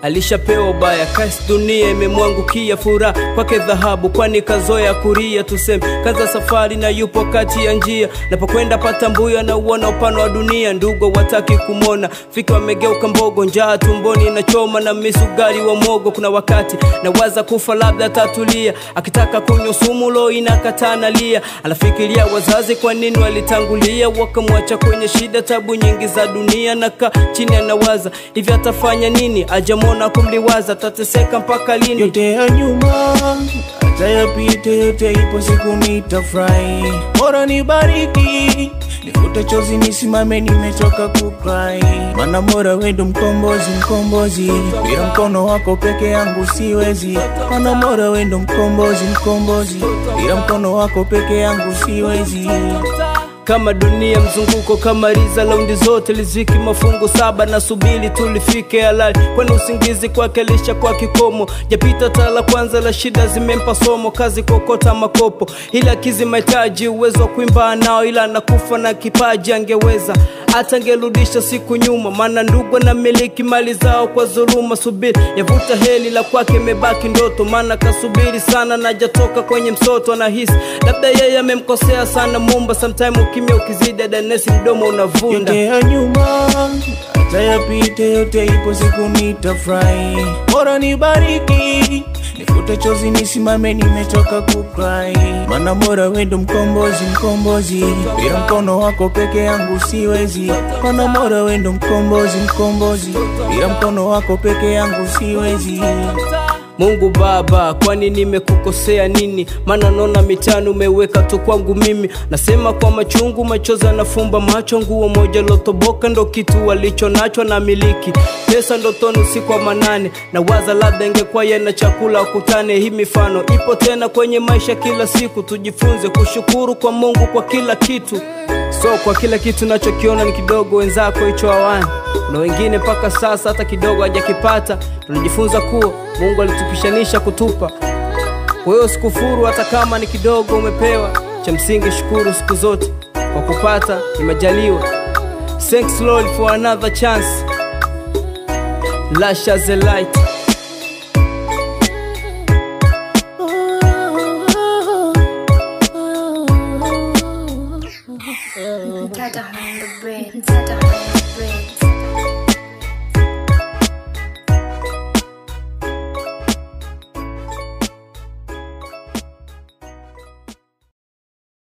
alishapewa ubaya. Kasi dunia imemwangukia, furaha kwake dhahabu, kwani kazoea kuria. Tuseme kaza safari na yupo kati ya njia, napokwenda pata mbuya na uona upano wa dunia. Ndugu wataki kumona, fika wamegeuka mbogo, njaa tumboni na choma na misugari wa mogo. Kuna wakati na waza kufa labda tatulia, akitaka kunywa sumu lo inakatana lia. Anafikiria wazazi kwa nini walitangulia, wakamwacha kwenye shida tabu nyingi za dunia. Naka chini anawaza hivi atafanya nini, ajamona kumliwaza tateseka mpaka lini. Yote ya nyuma atayapite, yote ipo siku nitafurahi. Bora nibariki, nifute chozi nisimame, nimechoka kukrai. Mana bora wendo mkombozi, mkombozi, bila mkono wako peke yangu siwezi. Mana bora wendo mkombozi, mkombozi, bila mkono wako peke yangu siwezi. Kama dunia mzunguko, kama riza laundi zote liziki mafungu 7 na subili tulifike halali. Kwani usingizi kwake lisha kwa kikomo, japita tala kwanza la shida zimempa somo. Kazi kokota makopo ila kizi mahitaji, uwezo wa kuimba nao ila nakufa na kipaji. Angeweza hata angerudisha siku nyuma, mana ndugu na miliki mali zao kwa dhuluma. Subiri yavuta heli la kwake mebaki ndoto, mana kasubiri sana na jatoka kwenye msoto. Anahisi labda yeye amemkosea sana Muumba, sometime ukimya ukizidi danesi mdomo unavunda. Yote ya nyuma atayapite, yote ipo siku nitafurahi. Bora nibariki, nifute chozi nisimame, nimechoka kukrai. Mana bora wendo mkombozi, mkombozi, bila mkono wako peke yangu siwezi. Mana bora wendo mkombozi, mkombozi, bila mkono wako peke yangu siwezi. Mungu Baba, kwani nimekukosea nini? Mana nona mitano umeweka tu kwangu mimi. Nasema kwa machungu, machozi yanafumba macho. Nguo moja lotoboka ndo kitu walicho nacho na miliki. Pesa ndotoni usiku wa manane, na waza labda ingekuwa yana chakula ukutane. Hii mifano ipo tena kwenye maisha kila siku. Tujifunze kushukuru kwa Mungu kwa kila kitu. So kwa kila kitu nachokiona ni kidogo, wenzako hicho hawana. Na wengine paka sasa hata kidogo hajakipata. Tunajifunza kuwa Mungu alitupishanisha kutupa. Kwa hiyo sikufuru hata kama ni kidogo umepewa. Cha msingi shukuru siku zote, kwa kupata ni majaliwa. Thanks Lord for another chance. Lash as a light. Tata on the bread, tata on the bread.